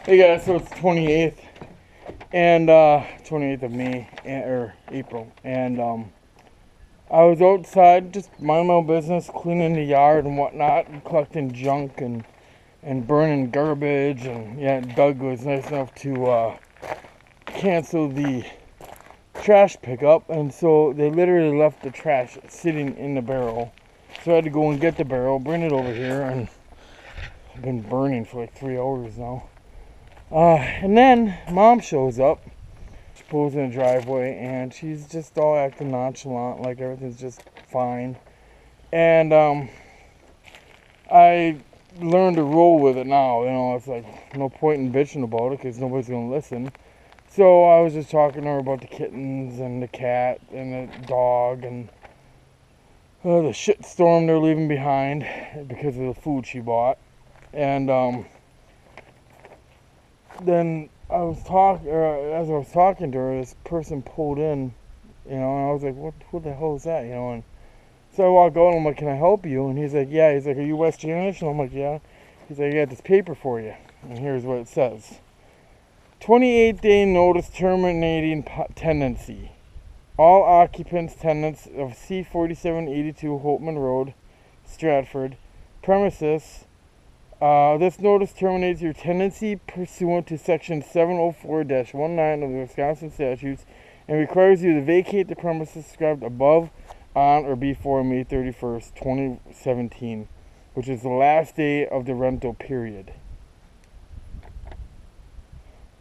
Hey guys, so it's 28th and 28th of May or April, and I was outside just minding my own business, cleaning the yard and whatnot, and collecting junk and burning garbage. And yeah, Doug was nice enough to cancel the trash pickup, and so they literally left the trash sitting in the barrel. So I had to go and get the barrel, bring it over here, and I've been burning for like 3 hours now. And then Mom shows up. She pulls in the driveway and she's just all acting nonchalant, like everything's just fine. And I learned to roll with it now. You know, it's like no point in bitching about it because nobody's gonna listen. So I was just talking to her about the kittens and the cat and the dog and the shit storm they're leaving behind because of the food she bought. And then as I was talking to her, this person pulled in, you know, and I was like, what the hell is that, you know? And so I walk out and I'm like, can I help you? And he's like, yeah. He's like, are you Wes Jannusch? And I'm like, yeah. He's like, I got this paper for you. And here's what it says. 28-day notice terminating tenancy. All occupants, tenants of C4782 Holtman Rd, Stratford, premises. This notice terminates your tenancy pursuant to Section 704-19 of the Wisconsin statutes and requires you to vacate the premises described above, on, or before May 31st, 2017, which is the last day of the rental period.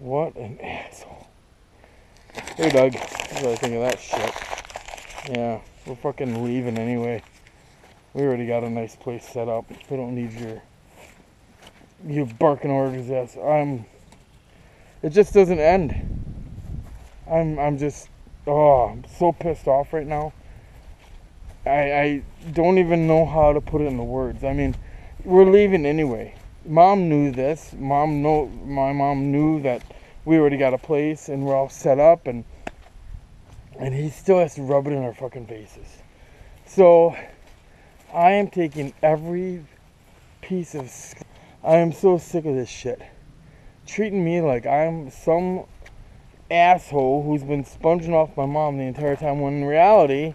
What an asshole. Hey, Doug. What do I think of that shit? Yeah, we're fucking leaving anyway. We already got a nice place set up. We don't need you barking orders at us. It just doesn't end. I'm just, I'm so pissed off right now. I don't even know how to put it into words. I mean, we're leaving anyway. Mom knew this. My mom knew that we already got a place and we're all set up, and he still has to rub it in our fucking faces. So I am taking every piece of. I am so sick of this shit. Treating me like I'm some asshole who's been sponging off my mom the entire time, when in reality,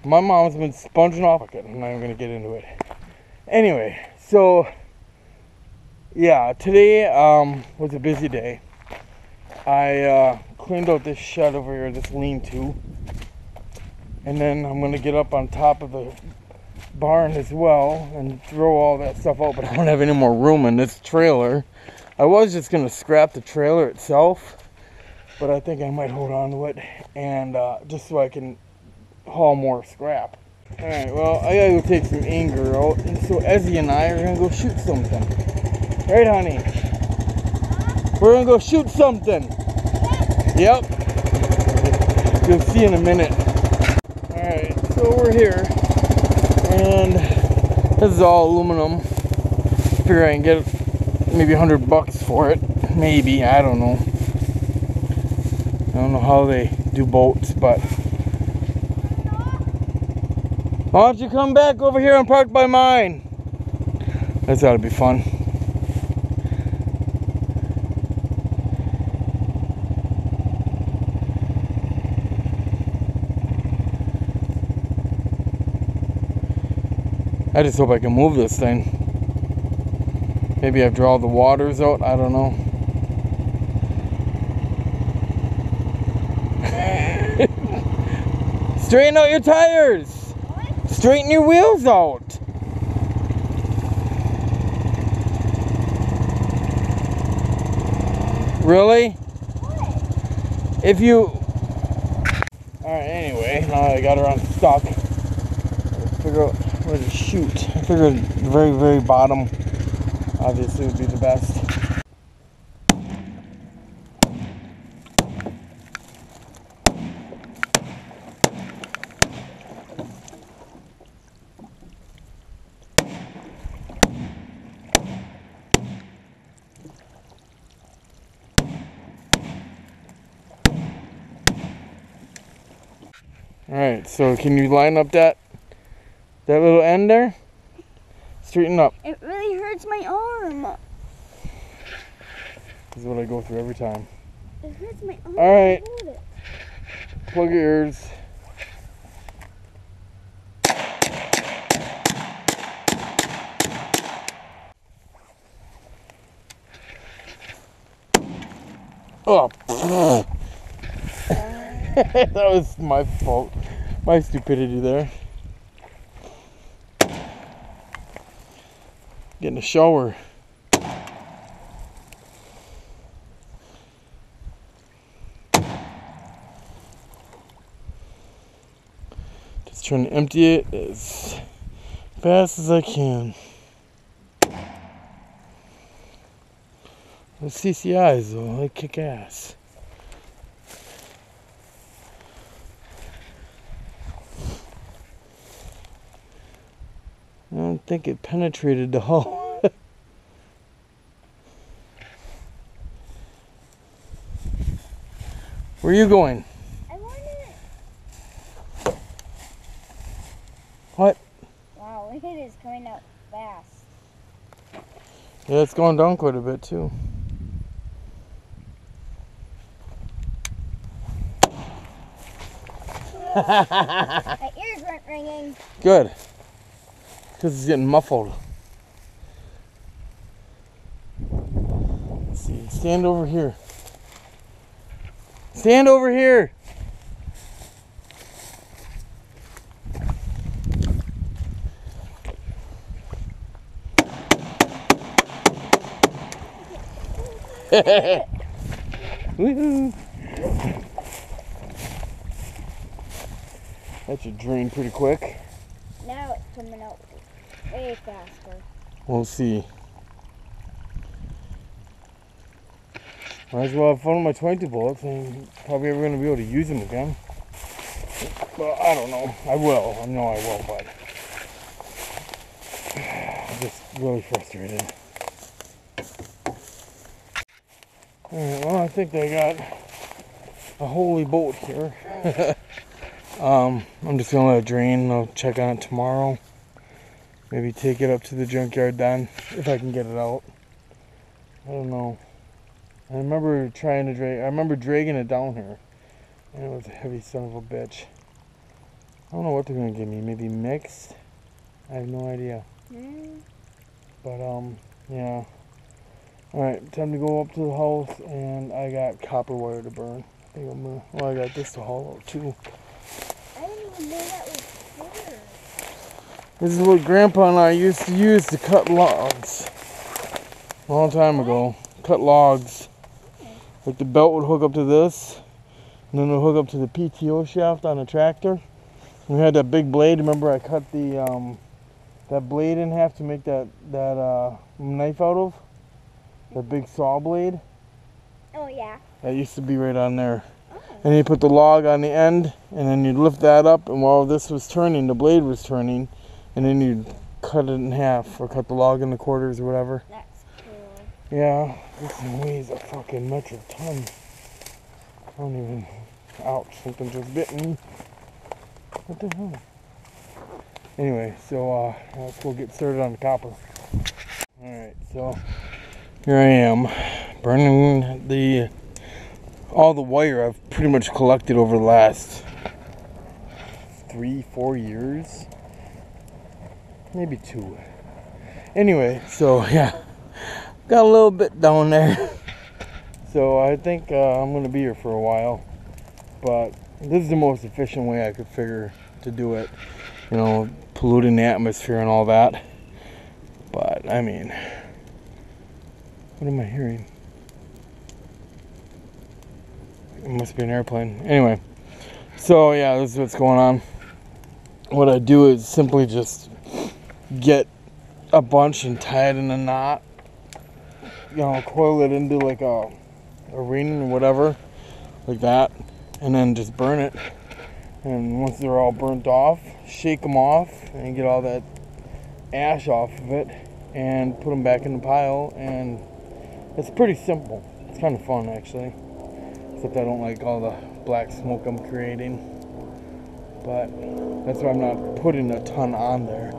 my mom's been sponging off. Okay, I'm not even going to get into it. Anyway, so, yeah, today was a busy day. I cleaned out this shed over here, this lean-to. And then I'm going to get up on top of the barn as well and throw all that stuff out, but I don't have any more room in this trailer. I was just going to scrap the trailer itself, but I think I might hold on to it, and just so I can haul more scrap. Alright, well, I gotta go take some anger out, and so Ezzy and I are gonna go shoot something. Right, honey? We're gonna go shoot something. Yep. You'll see in a minute. Alright, so we're here, and this is all aluminum. Figure I can get maybe $100 for it. Maybe, I don't know. I don't know how they do boats, but why don't you come back over here and park by mine? That's gotta be fun. I just hope I can move this thing. Maybe after all the water's out, I don't know. Straighten out your tires! What? Straighten your wheels out! Really? What? If you... Alright, anyway, now I got her unstuck. Figure out where to shoot. I figured the very, very bottom obviously would be the best. Alright, so can you line up that little end there? Straighten up. It really hurts my arm. This is what I go through every time. It hurts my arm. Alright. Hold it. Plug your ears. Oh. That was my fault. My stupidity there. Get in the shower. Just trying to empty it as fast as I can. The CCIs though, they kick ass. I don't think it penetrated the hull. Where are you going? I want it. What? Wow, look at it, it's coming out fast. Yeah, it's going down quite a bit too. My ears weren't ringing. Good. Because it's getting muffled. Let's see. Stand over here. Stand over here. Woohoo. That should drain pretty quick. Now it's coming out way faster. We'll see. Might as well have fun with my 22 bullets and probably ever going to be able to use them again. Well, I don't know. I will. I know I will, but I'm just really frustrated. Alright, well, I think I got a holy boat here. I'm just going to let it drain. I'll check on it tomorrow. Maybe take it up to the junkyard then, if I can get it out. I don't know. I remember trying to drag. I remember dragging it down here, and it was a heavy son of a bitch. I don't know what they're gonna give me. Maybe mixed. I have no idea. But yeah. All right, time to go up to the house, and I got copper wire to burn. I think I'm gonna. Well, I got this to haul out too. I didn't even know that was here. This is what Grandpa and I used to use to cut logs. A long time ago. Cut logs. Like the belt would hook up to this, and then it would hook up to the PTO shaft on the tractor. We had that big blade. Remember I cut the that blade in half to make that knife out of? That big saw blade? Oh, yeah. That used to be right on there. Oh. And you put the log on the end, and then you'd lift that up, and while this was turning, the blade was turning, and then you'd cut it in half, or cut the log into quarters or whatever. That's cool. Yeah, this thing weighs a fucking metric ton. I don't even... Ouch, something just bit me. What the hell? Anyway, so let's go get started on the copper. Alright, so here I am, burning all the wire I've pretty much collected over the last 3-4 years. Maybe 2. Anyway, so yeah, got a little bit down there. So I think I'm going to be here for a while. But this is the most efficient way I could figure to do it. You know, polluting the atmosphere and all that. But, I mean, what am I hearing? It must be an airplane. Anyway, so yeah, this is what's going on. What I do is simply just get a bunch and tie it in a knot. You know, coil it into like a ring or whatever, like that, and then just burn it. And once they're all burnt off, shake them off and get all that ash off of it and put them back in the pile. And it's pretty simple. It's kind of fun actually, except I don't like all the black smoke I'm creating, but that's why I'm not putting a ton on there.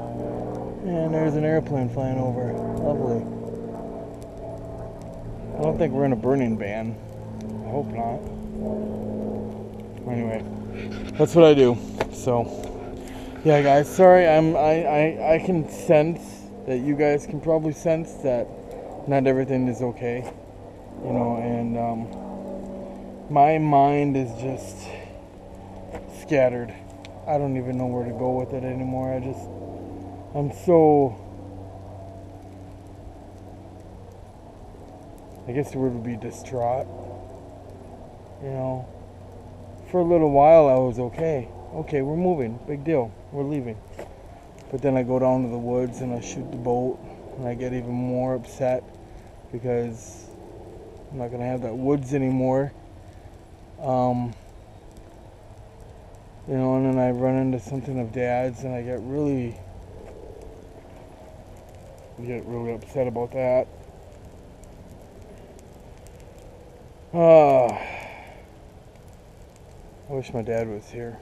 And there's an airplane flying over. Lovely. I don't think we're in a burning ban. I hope not. Anyway, that's what I do. So, yeah, guys. Sorry, I can sense that you guys can probably sense that not everything is okay. You know, and my mind is just scattered. I don't even know where to go with it anymore. I'm so, I guess the word would be distraught. You know, for a little while I was okay. Okay, we're moving. Big deal. We're leaving. But then I go down to the woods and I shoot the boat and I get even more upset because I'm not going to have that woods anymore. You know, and then I run into something of Dad's and I get really upset about that. I wish my dad was here.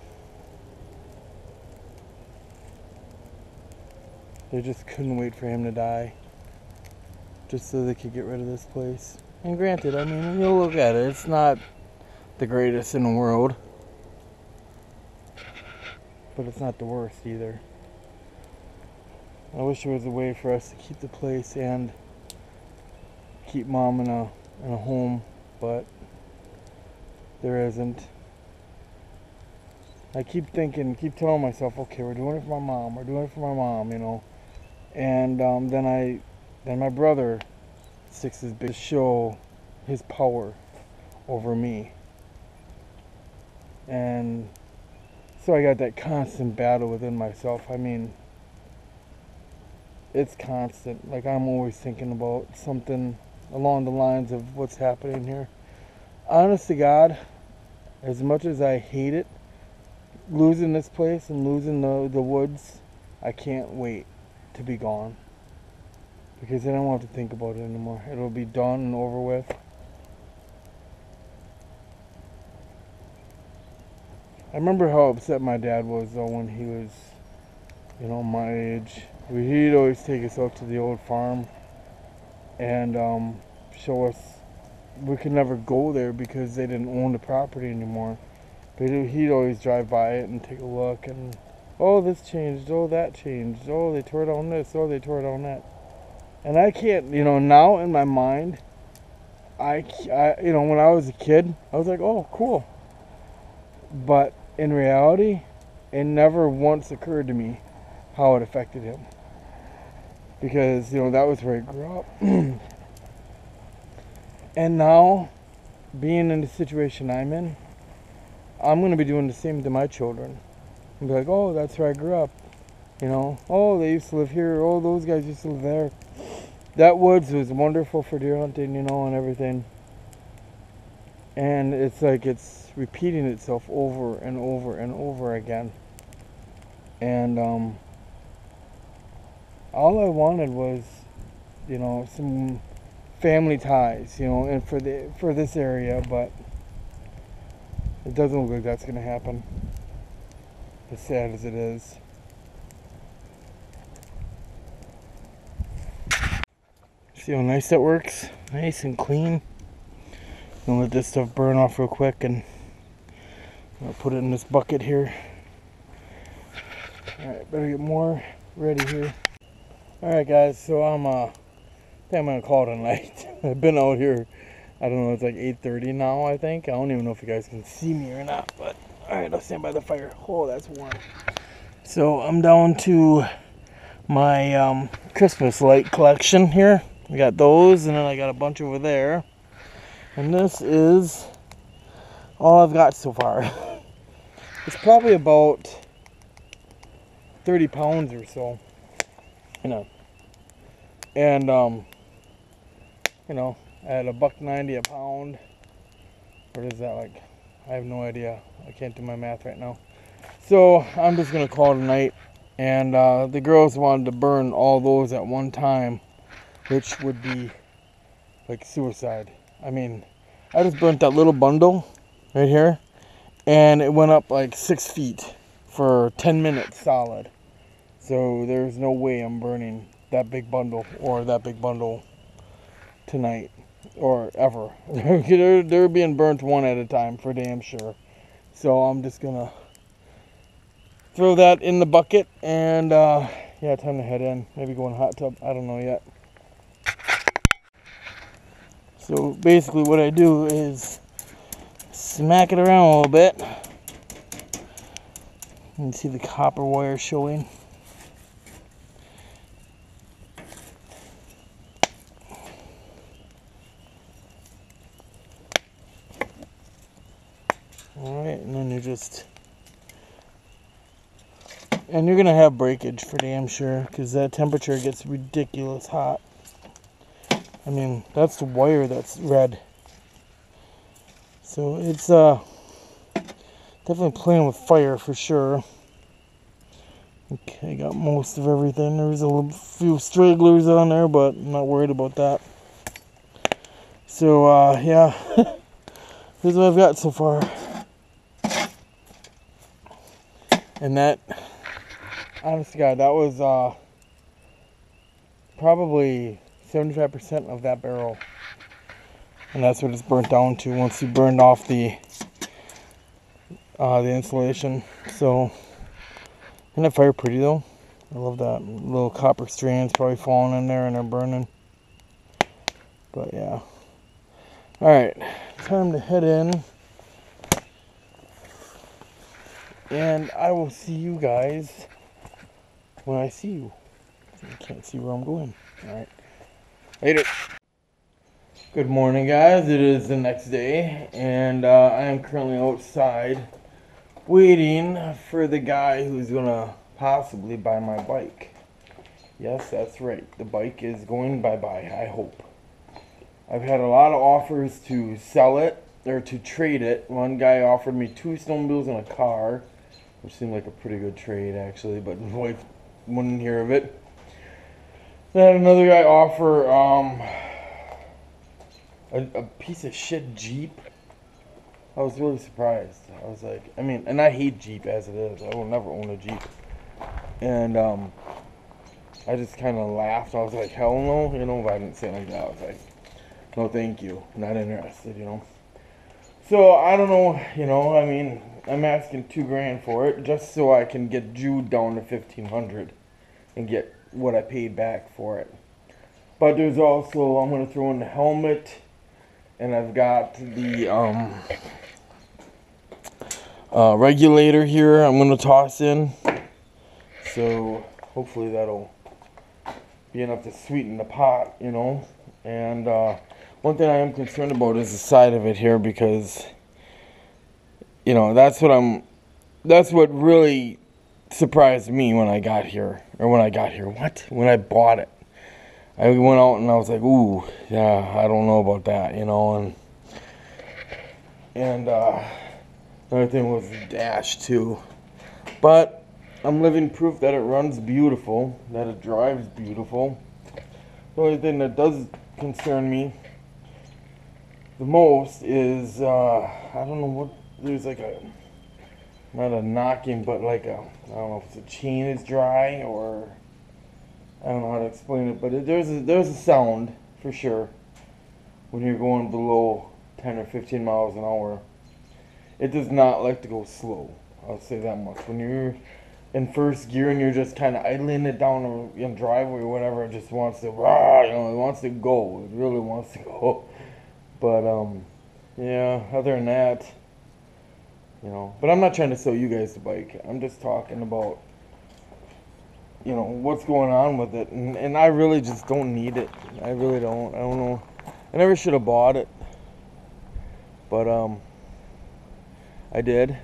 They just couldn't wait for him to die, just so they could get rid of this place. And granted, I mean, you'll look at it, it's not the greatest in the world, but it's not the worst either. I wish there was a way for us to keep the place and keep Mom in a home, but there isn't. I keep telling myself, okay, we're doing it for my mom, you know. And then my brother sticks his big to show his power over me. And so I got that constant battle within myself. I mean, it's constant. Like, I'm always thinking about something along the lines of what's happening here. Honest to God, as much as I hate it, losing this place and losing the woods, I can't wait to be gone. Because then I won't have to think about it anymore. It'll be done and over with. I remember how upset my dad was though when he was, you know, my age. He'd always take us out to the old farm and show us. We could never go there because they didn't own the property anymore. But he'd always drive by it and take a look and, oh, this changed, oh, that changed, oh, they tore down this, oh, they tore down that. And I can't, you know, now in my mind, you know, when I was a kid, I was like, oh, cool. But in reality, it never once occurred to me how it affected him. Because, you know, that was where I grew up. And now, being in the situation I'm in, I'm going to be doing the same to my children. And be like, oh, that's where I grew up. You know, oh, they used to live here. Oh, those guys used to live there. That woods was wonderful for deer hunting, you know, and everything. And it's like it's repeating itself over and over and over again. And all I wanted was, you know, some family ties, you know, and for this area, but it doesn't look like that's going to happen, as sad as it is. See how nice that works? Nice and clean. I'm going to let this stuff burn off real quick and I'll put it in this bucket here. Alright, better get more ready here. Alright guys, so I think I'm going to call it a night. I've been out here, I don't know, it's like 8:30 now, I think. I don't even know if you guys can see me or not, but alright, I'll stand by the fire. Oh, that's warm. So I'm down to my Christmas light collection here. I got those, and then I got a bunch over there. And this is all I've got so far. It's probably about 30 pounds or so. You know. And, you know, at $1.90 a pound. What is that like? I have no idea. I can't do my math right now. So I'm just going to call it a night. And the girls wanted to burn all those at one time, which would be like suicide. I mean, I just burnt that little bundle right here, and it went up like 6 feet for 10 minutes solid. So there's no way I'm burning that big bundle or that big bundle tonight. or ever. They're being burnt one at a time for damn sure. So I'm just gonna throw that in the bucket and yeah, time to head in. Maybe go in a hot tub. I don't know yet. So basically what I do is smack it around a little bit. You can see the copper wire showing. Alright, and then you're gonna have breakage for damn sure, because that temperature gets ridiculous hot. I mean, that's the wire that's red. So it's definitely playing with fire for sure. Okay, got most of everything. There's a few stragglers on there, but I'm not worried about that. So yeah, here's what I've got so far. And that, honest to God, that was probably 75% of that barrel. And that's what it's burnt down to once you burned off the insulation. So, isn't that fire pretty though? I love that. Little copper strands probably falling in there and they're burning. But yeah. Alright, time to head in. And I will see you guys when I see you. You can't see where I'm going. Alright. Later. Good morning, guys. It is the next day, and I am currently outside waiting for the guy who's gonna possibly buy my bike. Yes, that's right. The bike is going bye-bye, I hope. I've had a lot of offers to sell it or to trade it. One guy offered me 2 snowmobiles and a car, which seemed like a pretty good trade actually, but my wife wouldn't hear of it. Then another guy offered a piece of shit Jeep. I was really surprised. I was like, I mean, and I hate Jeep as it is. I will never own a Jeep. And I just kind of laughed. I was like, hell no, you know. If I didn't say it like that, I was like, no, thank you, not interested, you know. So I don't know, you know. I mean, I'm asking $2 grand for it just so I can get Jude down to $1,500 and get what I paid back for it. But there's also, I'm gonna throw in the helmet. And I've got the regulator here I'm going to toss in. So hopefully that'll be enough to sweeten the pot, you know. And one thing I am concerned about is the side of it here, because, you know, that's what really surprised me when I got here. Or when I bought it. I went out and I was like, ooh, yeah, I don't know about that, you know, and another thing was the dash too. But I'm living proof that it runs beautiful, that it drives beautiful. The only thing that does concern me the most is, I don't know what, there's like not a knocking, but like I don't know if the chain is dry or, I don't know how to explain it, but there's a sound for sure when you're going below 10 or 15 miles an hour. It does not like to go slow. I'll say that much. When you're in first gear and you're just kind of idling it down the driveway or whatever, it just wants to, you know, it wants to go. It really wants to go. But yeah. Other than that, you know. But I'm not trying to sell you guys the bike. I'm just talking about, you know, what's going on with it, and I really just don't need it. I really don't. I don't know. I never should have bought it, but I did.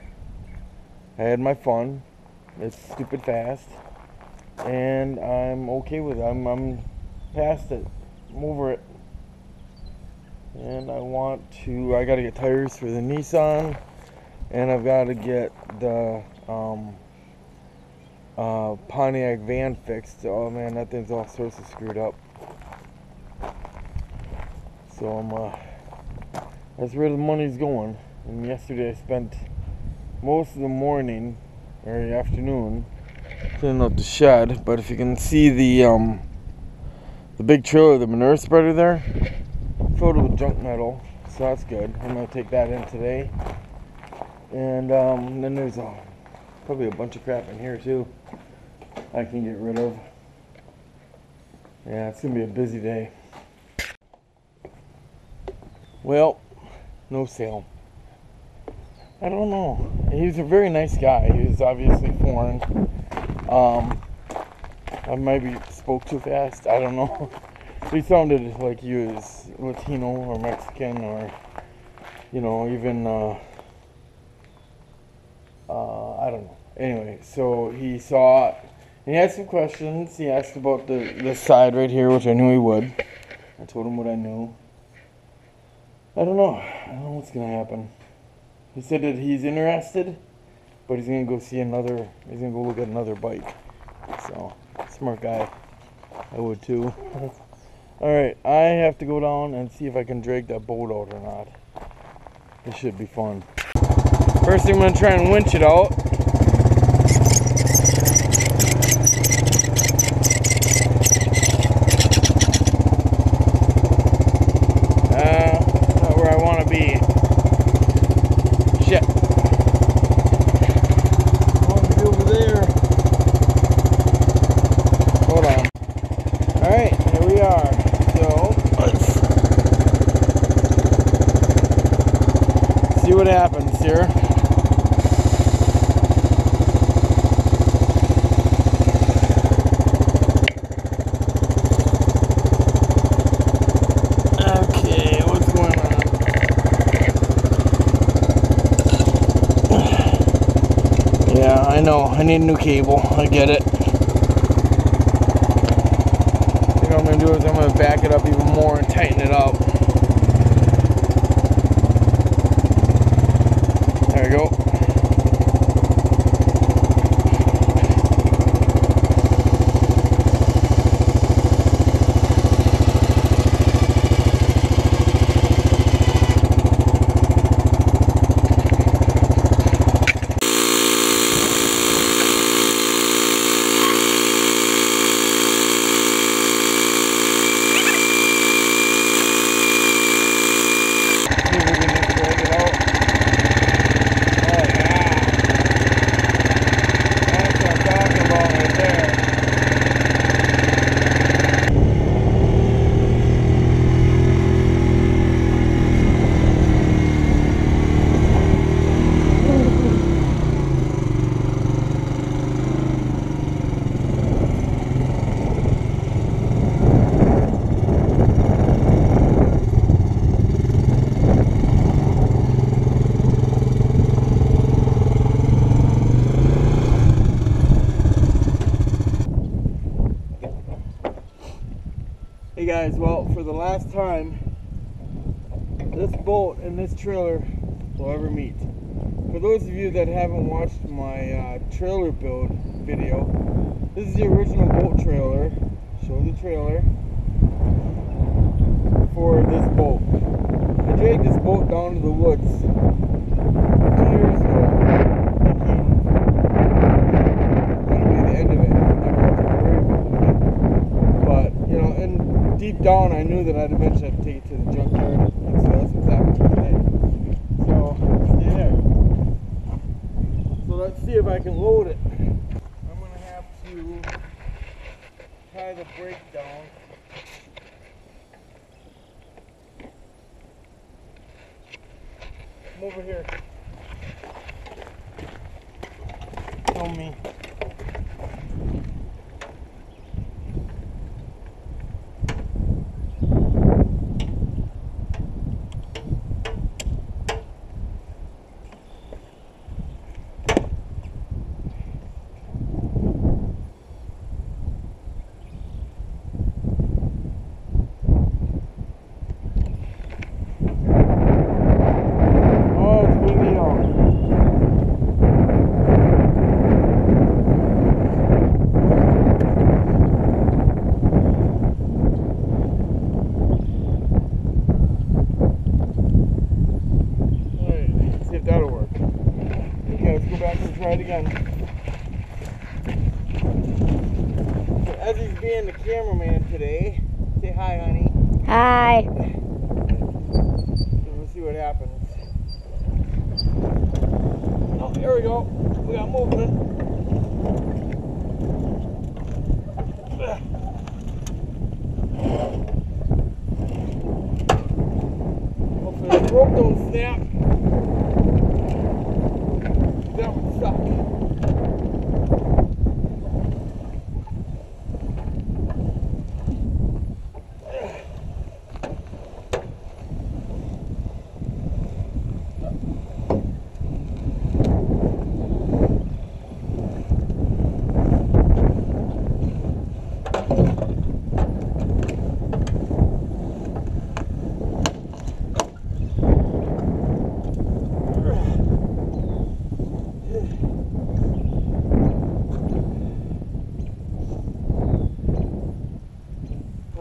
I had my fun. It's stupid fast, and I'm okay with it. I'm past it. I'm over it. And I gotta get tires for the Nissan, and I've got to get the Pontiac van fixed. Oh man, that thing's all sorts of screwed up. So that's where the money's going. And yesterday I spent most of the morning or the afternoon cleaning up the shed. But if you can see the big trailer, the manure spreader there, filled it with junk metal, so that's good. I'm gonna take that in today. And then there's probably a bunch of crap in here too I can get rid of. Yeah, it's gonna be a busy day. Well, no sale. I don't know. He's a very nice guy. He was obviously foreign. I maybe spoke too fast. I don't know. He sounded like he was Latino or Mexican or, you know, even, I don't know. Anyway, so he saw it. And he had some questions. He asked about the side right here, which I knew he would. I told him what I knew. I don't know. I don't know what's going to happen. He said that he's interested, but he's going to go see he's going to go look at another bike. So, smart guy. I would too. Alright, I have to go down and see if I can drag that boat out or not. This should be fun. First thing I'm going to try and winch it out. Not where I want to be. Shit. I want to be over there. Hold on. Alright, here we are. So, let's see what happens here. Okay, what's going on? Yeah, I know. I need a new cable. I get it. What I'm going to do is I'm going to back it up even more and tighten it up. There we go. Hey guys, well, for the last time, this boat and this trailer will ever meet. For those of you that haven't watched my trailer build video, this is the original boat trailer. Show the trailer for this boat. I dragged this boat down to the woods 2 years ago, thinking that'd be the end of it. But, you know, and deep down I knew that I'd eventually have to take it to the junkyard, and so that's what's happening today. So, stay there. So let's see if I can load it. I'm going to have to tie the brake down. Come over here. Show me. Try it again. So Ezzy's being the cameraman today. Say hi, honey. Hi. happens. Oh, there we go. We got movement. Hopefully the rope don't snap. That would suck.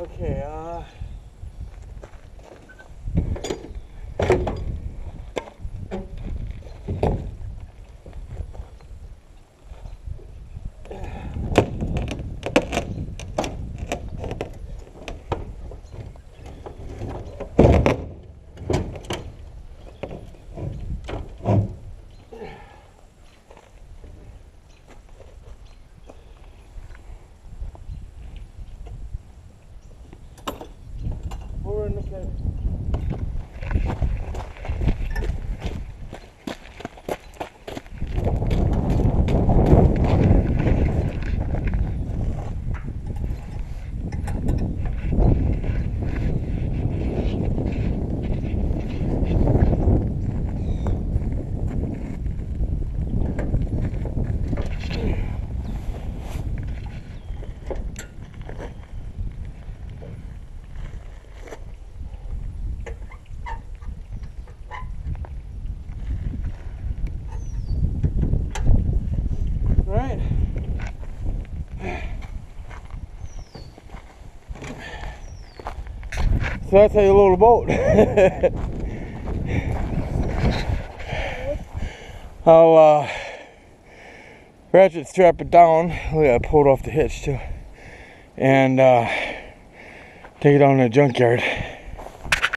Okay, we're in the center. Right. So that's how you load a boat. I'll ratchet strap it down. Look at that, pulled off the hitch too. And take it down to the junkyard